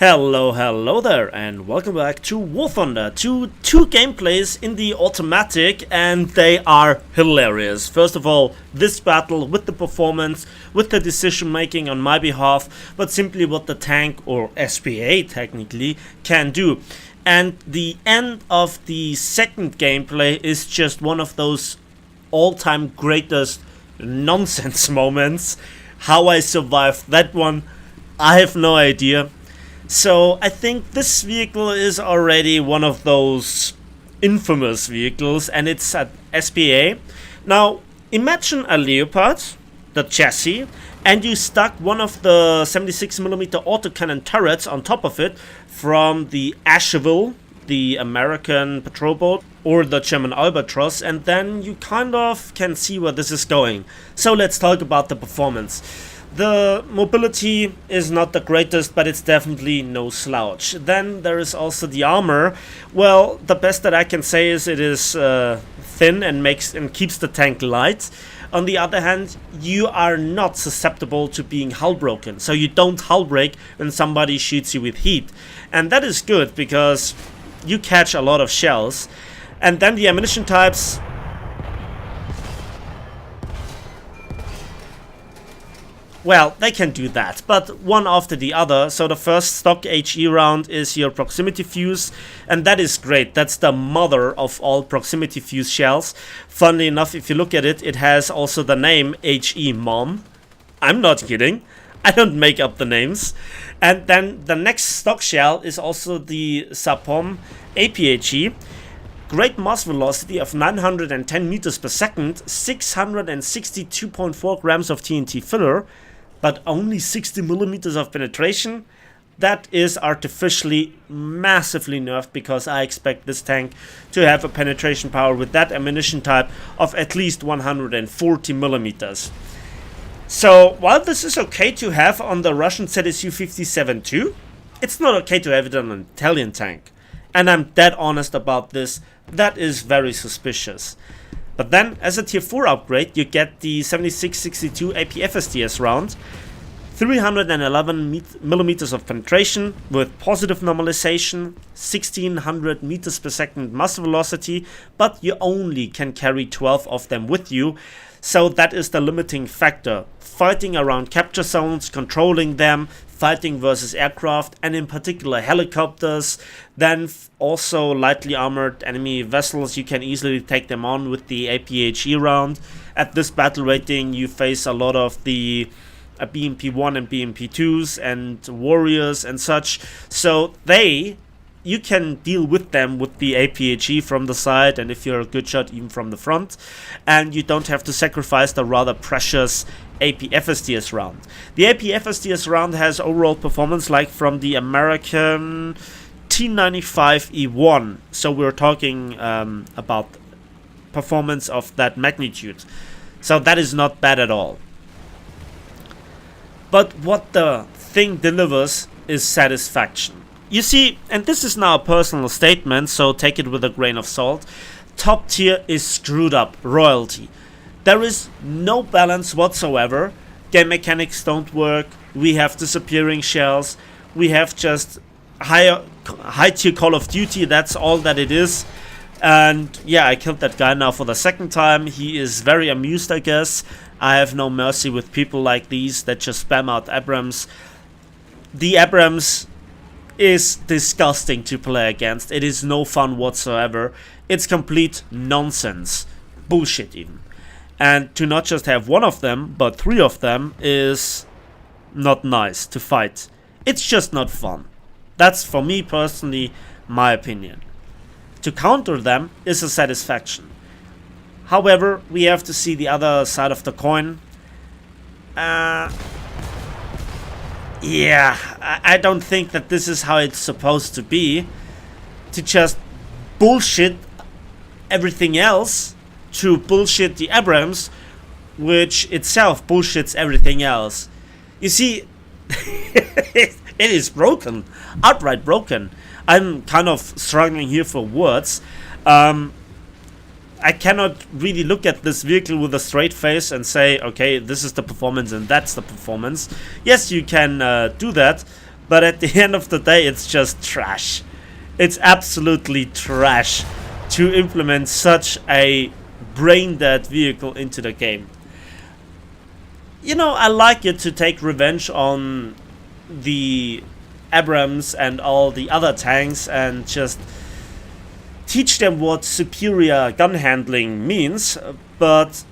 Hello there, and welcome back to War Thunder, two gameplays in the automatic, and they are hilarious. First of all, this battle with the performance, with the decision making on my behalf, but simply what the tank, or SPA technically, can do. And the end of the second gameplay is just one of those all-time greatest nonsense moments. How I survived that one, I have no idea. So I think this vehicle is already one of those infamous vehicles, and it's at SPA. Now imagine a Leopard, the chassis, and you stuck one of the 76mm autocannon turrets on top of it from the Asheville, the American patrol boat, or the German Albatross, and then you kind of can see where this is going. So let's talk about the performance. The mobility is not the greatest, but it's definitely no slouch. Then there is also the armor. Well, the best that I can say is it is thin and keeps the tank light. On the other hand, you are not susceptible to being hull broken, so you don't hull break when somebody shoots you with heat. And that is good because you catch a lot of shells. And then the ammunition types. Well, they can do that, but one after the other. So the first stock HE round is your proximity fuse, and that is great. That's the mother of all proximity fuse shells. Funnily enough, if you look at it, it has also the name HE Mom. I'm not kidding. I don't make up the names. And then the next stock shell is also the Syphon APHE. Great mass velocity of 910 meters per second, 662.4 grams of TNT filler, but only 60 millimeters of penetration. That is artificially massively nerfed, because I expect this tank to have a penetration power with that ammunition type of at least 140 millimeters. So while this is okay to have on the Russian ZSU-57 too, it's not okay to have it on an Italian tank. And I'm dead honest about this. That is very suspicious. But then, as a tier 4 upgrade, you get the 7662 APFSDS round, 311 millimeters of penetration with positive normalization, 1600 meters per second mass velocity, but you only can carry 12 of them with you. So that is the limiting factor. Fighting around capture zones, controlling them, fighting versus aircraft, and in particular helicopters, then also lightly armored enemy vessels, you can easily take them on with the APHE round. At this battle rating, you face a lot of the BMP-1 and BMP-2s and warriors and such, so you can deal with them with the APHE from the side, and if you're a good shot, even from the front, and you don't have to sacrifice the rather precious APFSDS round. The APFSDS round has overall performance like from the American T95E1, so we're talking about performance of that magnitude. So that is not bad at all. But what the thing delivers is satisfaction. You see, and this is now a personal statement, so take it with a grain of salt, top tier is screwed up royalty. There is no balance whatsoever. Game mechanics don't work. We have disappearing shells. We have just high tier Call of Duty. That's all that it is. And yeah, I killed that guy now for the second time. He is very amused, I guess. I have no mercy with people like these that just spam out Abrams. The Abrams is disgusting to play against. It is no fun whatsoever. It's complete nonsense. Bullshit even. And to not just have one of them, but 3 of them is not nice to fight. It's just not fun. That's, for me personally, my opinion. To counter them is a satisfaction. However, we have to see the other side of the coin. Yeah, I don't think that this is how it's supposed to be. To just bullshit everything else, to bullshit the Abrams, which itself bullshits everything else. You see, it is broken, outright broken. I'm kind of struggling here for words. I cannot really look at this vehicle with a straight face and say, okay, this is the performance and that's the performance. Yes, you can do that, But at the end of the day, it's just trash. It's absolutely trash to implement such a brain-dead vehicle into the game. You know, I like it to take revenge on the Abrams and all the other tanks and just teach them what superior gun handling means, but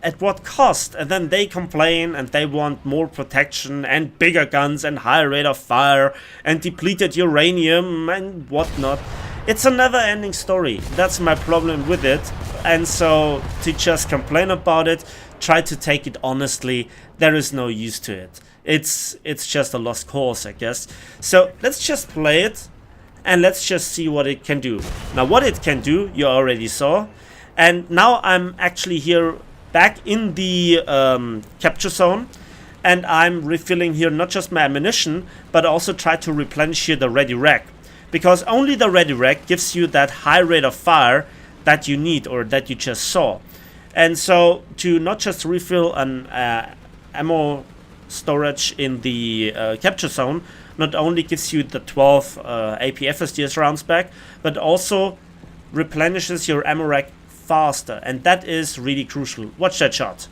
at what cost? And then they complain and they want more protection and bigger guns and higher rate of fire and depleted uranium and whatnot. It's a never-ending story. That's my problem with it. And so to just complain about it, try to take it honestly, there is no use to it. It's just a lost cause, I guess. So let's just play it and let's just see what it can do. Now what it can do, you already saw. And now I'm actually here back in the capture zone, and I'm refilling here not just my ammunition, but also try to replenish here the ready rack, because only the ready rack gives you that high rate of fire that you need, or that you just saw. And so to not just refill an ammo storage in the capture zone, not only gives you the 12 AP FSDS rounds back, but also replenishes your ammo rack faster, and that is really crucial. Watch that shot.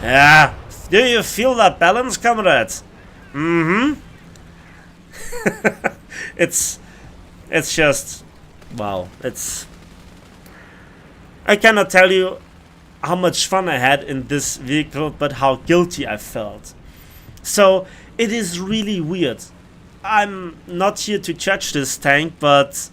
Yeah, do you feel that balance, comrades? It's just wow. I cannot tell you how much fun I had in this vehicle, but how guilty I felt. So it is really weird. I'm not here to judge this tank, but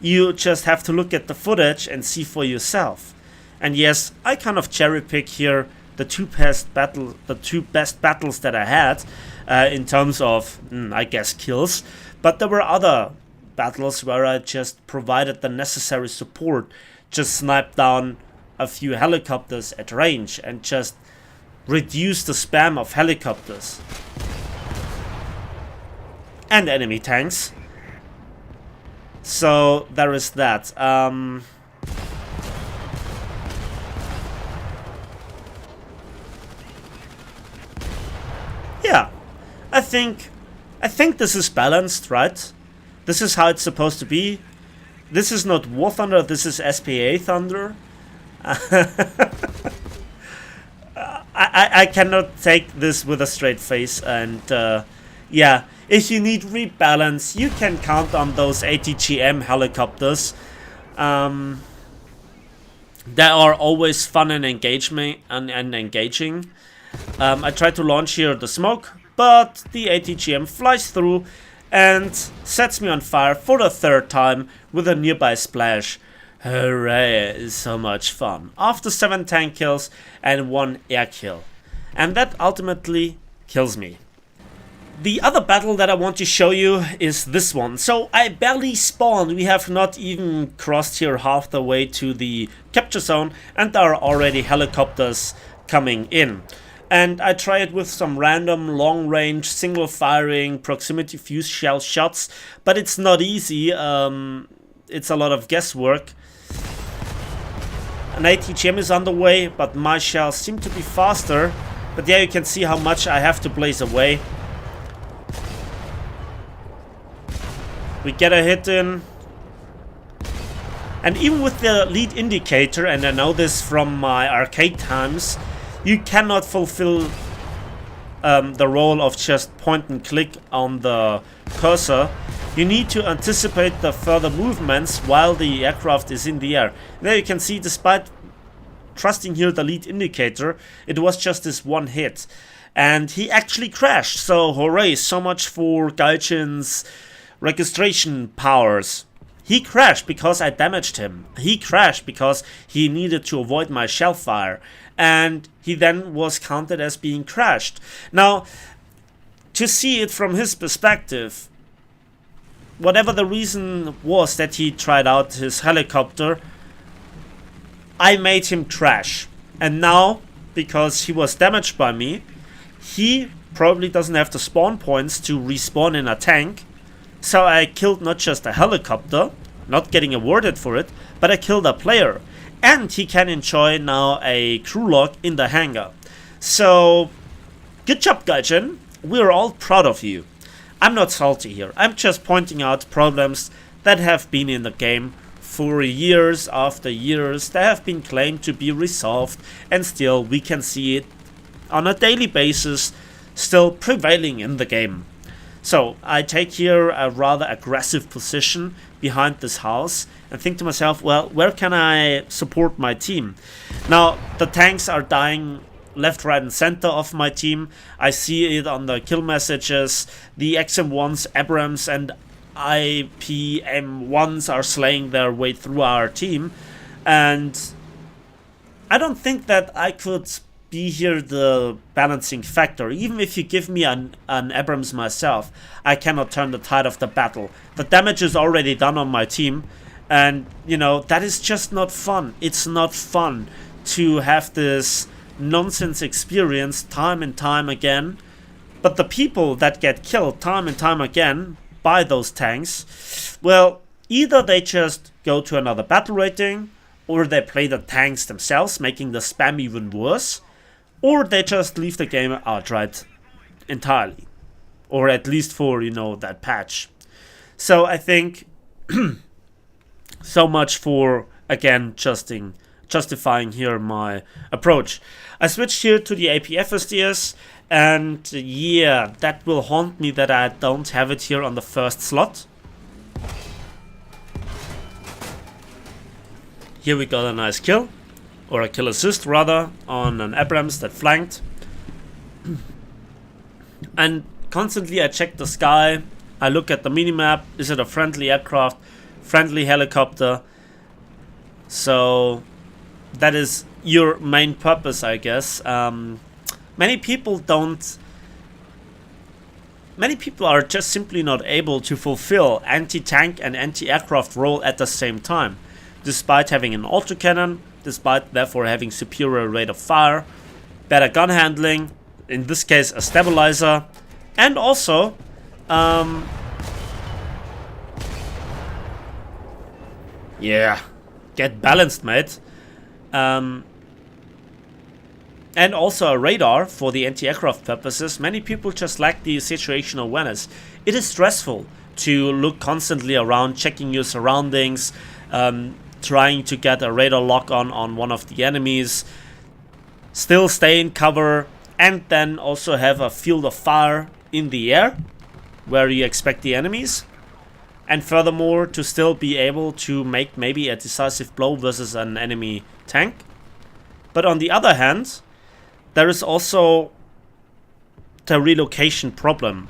you just have to look at the footage and see for yourself. And yes, I kind of cherry pick here the two best battles that I had in terms of, I guess, kills. But there were other battles where I just provided the necessary support, just sniped down a few helicopters at range and just reduced the spam of helicopters and enemy tanks. So there is that. Yeah, I think this is balanced, right? This is how it's supposed to be. This is not War Thunder, this is SPA Thunder. I cannot take this with a straight face, and yeah, if you need rebalance, you can count on those ATGM helicopters. They are always fun and engaging. I tried to launch here the smoke, but the ATGM flies through and sets me on fire for the third time with a nearby splash. Hooray, it's so much fun. After 7 tank kills and 1 air kill. And that ultimately kills me. The other battle that I want to show you is this one. So I barely spawned, we have not even crossed here half the way to the capture zone, and there are already helicopters coming in. And I try it with some random long range single firing proximity fuse shell shots, but it's not easy, it's a lot of guesswork. An ATGM is on the way, but my shells seem to be faster. But yeah, you can see how much I have to blaze away. We get a hit in. And even with the lead indicator, and I know this from my arcade times, you cannot fulfill the role of just point and click on the cursor. You need to anticipate the further movements while the aircraft is in the air. There you can see, despite trusting here the lead indicator, it was just this one hit. And he actually crashed, so hooray, so much for Gaijin's registration powers. He crashed because I damaged him. He crashed because he needed to avoid my shell fire. And he then was counted as being crashed. Now, to see it from his perspective, whatever the reason was that he tried out his helicopter, I made him crash. And now, because he was damaged by me, he probably doesn't have the spawn points to respawn in a tank. So I killed not just a helicopter, not getting awarded for it, but I killed a player. And he can enjoy now a crew log in the hangar. So, good job, Gaijin. We're all proud of you. I'm not salty here. I'm just pointing out problems that have been in the game for years after years. They have been claimed to be resolved, and still we can see it on a daily basis still prevailing in the game. So I take here a rather aggressive position behind this house and think to myself, well, where can I support my team? Now the tanks are dying left, right and center of my team. I see it on the kill messages. The XM1s, Abrams and IPM1s are slaying their way through our team, and I don't think that I could be here the balancing factor. Even if you give me an Abrams myself, I cannot turn the tide of the battle. The damage is already done on my team, and you know, that is just not fun. It's not fun to have this nonsense experience time and time again. But the people that get killed time and time again by those tanks, well, either they just go to another battle rating, or they play the tanks themselves, making the spam even worse, or they just leave the game outright entirely, or at least for, you know, that patch. So I think so much for, again, justifying here my approach. I switched here to the AP FSDS, and yeah, that will haunt me that I don't have it here on the first slot. Here we got a nice kill, or a kill assist rather, on an Abrams that flanked. And constantly I check the sky, I look at the minimap, is it a friendly aircraft, friendly helicopter? So that is your main purpose, I guess. Many people are just simply not able to fulfill anti-tank and anti-aircraft role at the same time, despite having an autocannon, despite therefore having superior rate of fire, better gun handling, in this case a stabilizer, and also yeah, get balanced, mate. And also a radar for the anti-aircraft purposes. Many people just lack the situational awareness. It is stressful to look constantly around, checking your surroundings, trying to get a radar lock on one of the enemies, still stay in cover, and then also have a field of fire in the air where you expect the enemies. And furthermore, to still be able to make maybe a decisive blow versus an enemy tank. But on the other hand, there is also the relocation problem.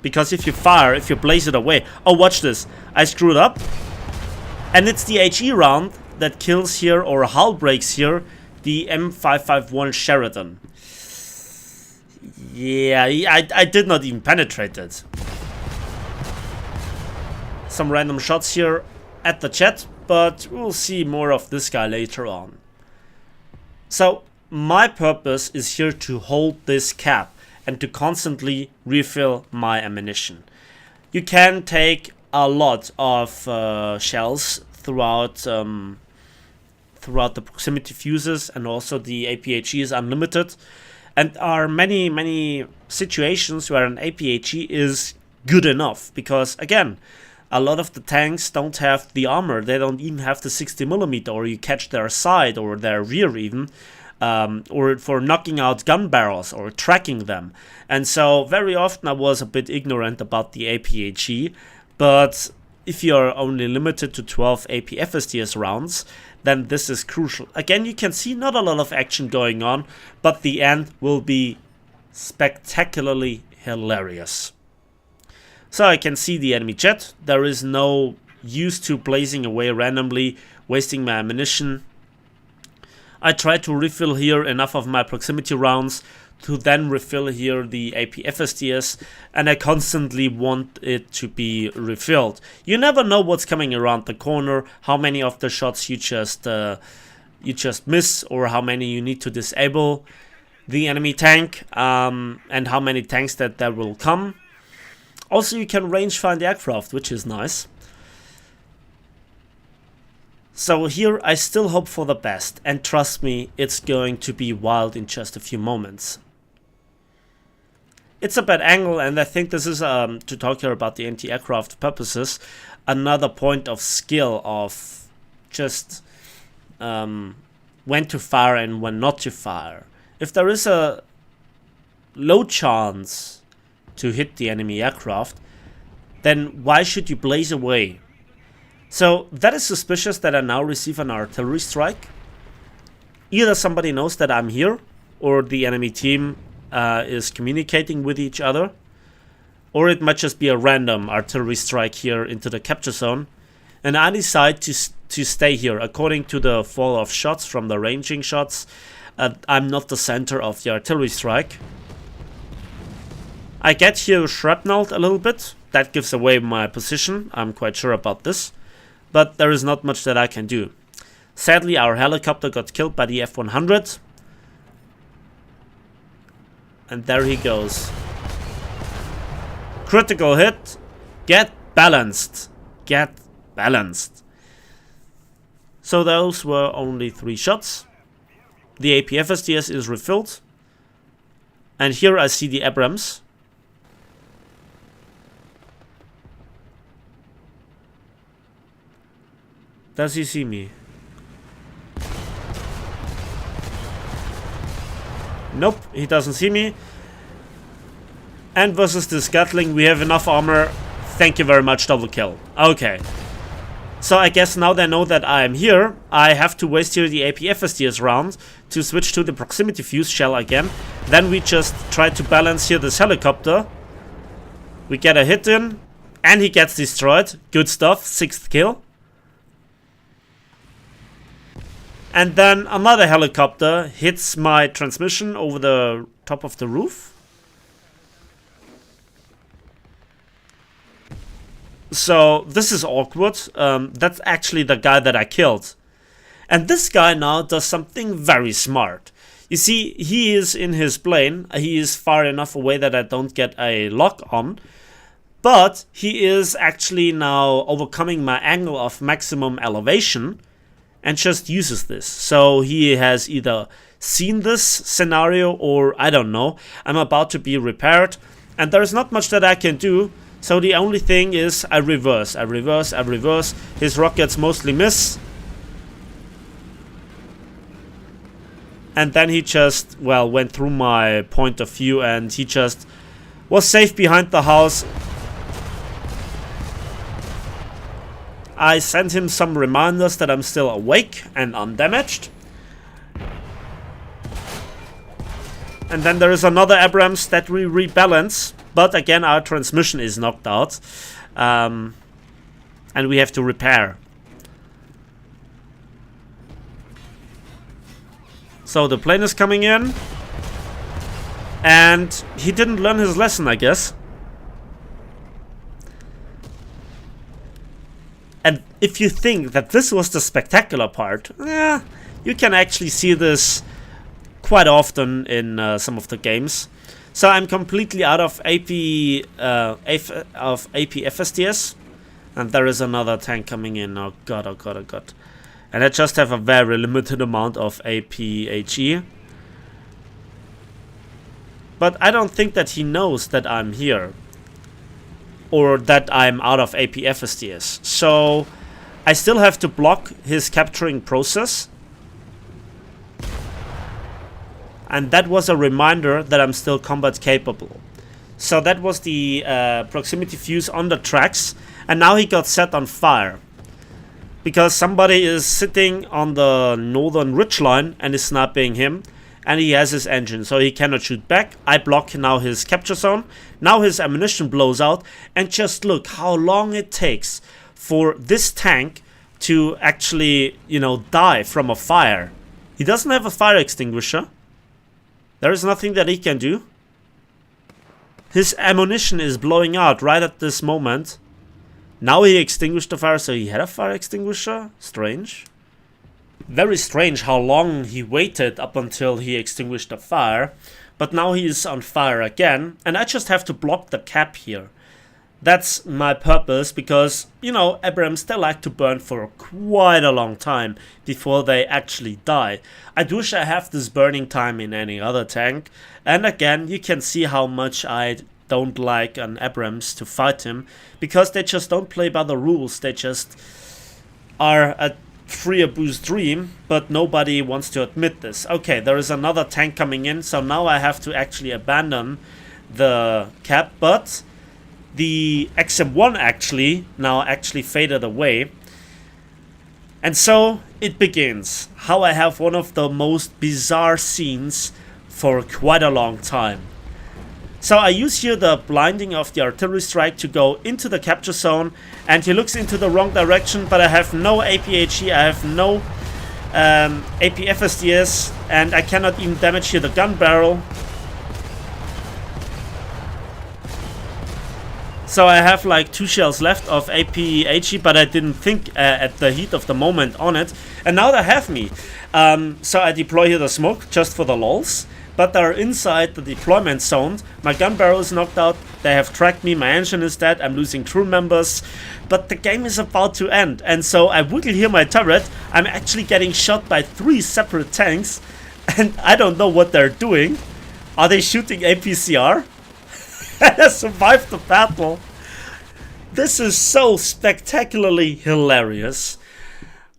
Because if you fire, if you blaze it away... Oh, watch this. I screwed up. And it's the HE round that kills here, or hull breaks here, the M551 Sheridan. Yeah, I did not even penetrate it. Some random shots here at the jet, but we'll see more of this guy later on. So my purpose is here to hold this cap and to constantly refill my ammunition. You can take a lot of shells throughout the proximity fuses, and also the APHE is unlimited, and are many situations where an APHE is good enough, because again, a lot of the tanks don't have the armor, they don't even have the 60mm, or you catch their side or their rear even, or for knocking out gun barrels or tracking them. And so very often I was a bit ignorant about the APHE, but if you're only limited to 12 AP FSDS rounds, then this is crucial. Again, you can see not a lot of action going on, but the end will be spectacularly hilarious. So I can see the enemy jet. There is no use to blazing away randomly, wasting my ammunition. I try to refill here enough of my proximity rounds to then refill here the AP FSDS, and I constantly want it to be refilled. You never know what's coming around the corner, how many of the shots you just miss, or how many you need to disable the enemy tank, and how many tanks that there will come. Also, you can range find the aircraft, which is nice. So here I still hope for the best, and trust me, it's going to be wild in just a few moments. it's a bad angle, and I think this is, to talk here about the anti-aircraft purposes, another point of skill of just when to fire and when not to fire. If there is a low chance to hit the enemy aircraft, then why should you blaze away? So that is suspicious that I now receive an artillery strike. Either somebody knows that I'm here, or the enemy team is communicating with each other, or it might just be a random artillery strike here into the capture zone, and I decide to stay here. According to the fall of shots from the ranging shots, I'm not the center of the artillery strike. I get here shrapnelled a little bit. That gives away my position, I'm quite sure about this, but there is not much that I can do. Sadly, our helicopter got killed by the F-100. And there he goes. Critical hit. Get balanced. Get balanced. So those were only 3 shots. The APFSDS is refilled. And here I see the Abrams. Does he see me? Nope, he doesn't see me. And versus this Gatling, we have enough armor. Thank you very much, double kill. Okay. So I guess now they know that I am here. I have to waste here the APFSDS round to switch to the proximity fuse shell again. Then we just try to balance here this helicopter. We get a hit in, and he gets destroyed. Good stuff, 6th kill. And then another helicopter hits my transmission over the top of the roof. So this is awkward. That's actually the guy that I killed. And this guy now does something very smart. You see, he is in his plane. He is far enough away that I don't get a lock on. But he is actually now overcoming my angle of maximum elevation and just uses this. So he has either seen this scenario or I don't know. I'm about to be repaired and there's not much that I can do. So the only thing is I reverse. His rockets mostly miss. And then he just, well, went through my point of view and he just was safe behind the house. I sent him some reminders that I'm still awake and undamaged. And then there is another Abrams that we rebalance. But again, our transmission is knocked out. And we have to repair. So the plane is coming in. And he didn't learn his lesson, I guess. And if you think that this was the spectacular part, you can actually see this quite often in some of the games. So I'm completely out of APFSDS, and there is another tank coming in. Oh god, oh god, oh god. And I just have a very limited amount of APHE. But I don't think that he knows that I'm here. Or that I'm out of APFSDS. So I still have to block his capturing process. And that was a reminder that I'm still combat capable. So that was the proximity fuse on the tracks. And now he got set on fire. Because somebody is sitting on the northern ridgeline and is sniping him. And he has his engine, so he cannot shoot back. I block now his capture zone. Now his ammunition blows out. And just look how long it takes for this tank to actually, you know, die from a fire. He doesn't have a fire extinguisher. There is nothing that he can do. His ammunition is blowing out right at this moment. Now he extinguished the fire, so he had a fire extinguisher? Strange. Very strange how long he waited up until he extinguished the fire. But now he is on fire again. And I just have to block the cap here. That's my purpose, because, you know, Abrams, they like to burn for quite a long time before they actually die. I wish I have this burning time in any other tank. And again, you can see how much I don't like an Abrams to fight him, because they just don't play by the rules. They just are a free abuse dream, but nobody wants to admit this. Okay, there is another tank coming in, so now I have to actually abandon the cap, but the XM1 actually faded away. And so it begins. How I have one of the most bizarre scenes for quite a long time. So I use here the blinding of the artillery strike to go into the capture zone, and he looks into the wrong direction, but I have no APHE, I have no AP FSDS, and I cannot even damage here the gun barrel. So I have like 2 shells left of APHE, but I didn't think at the heat of the moment on it. And now they have me. So I deploy here the smoke just for the lols. But they're inside the deployment zone. My gun barrel is knocked out. They have tracked me. My engine is dead. I'm losing crew members. But the game is about to end. And so I wiggle here my turret. I'm actually getting shot by 3 separate tanks. And I don't know what they're doing. Are they shooting APCR? I survived the battle. This is so spectacularly hilarious.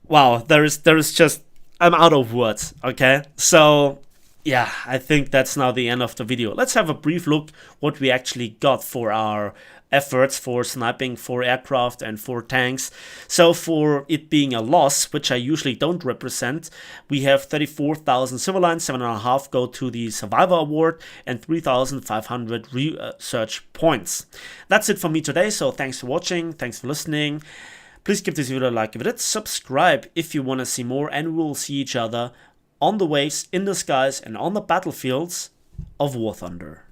Wow, there is just, I'm out of words, okay? So yeah, I think that's now the end of the video. Let's have a brief look what we actually got for our efforts for sniping 4 aircraft and 4 tanks. So for it being a loss, which I usually don't represent, we have 34,000 civil lines, 7.5 go to the Survivor Award, and 3,500 research points. That's it for me today, so thanks for watching, thanks for listening. Please give this video a like if it is, subscribe if you want to see more, and we'll see each other on the waves, in the skies, and on the battlefields of War Thunder.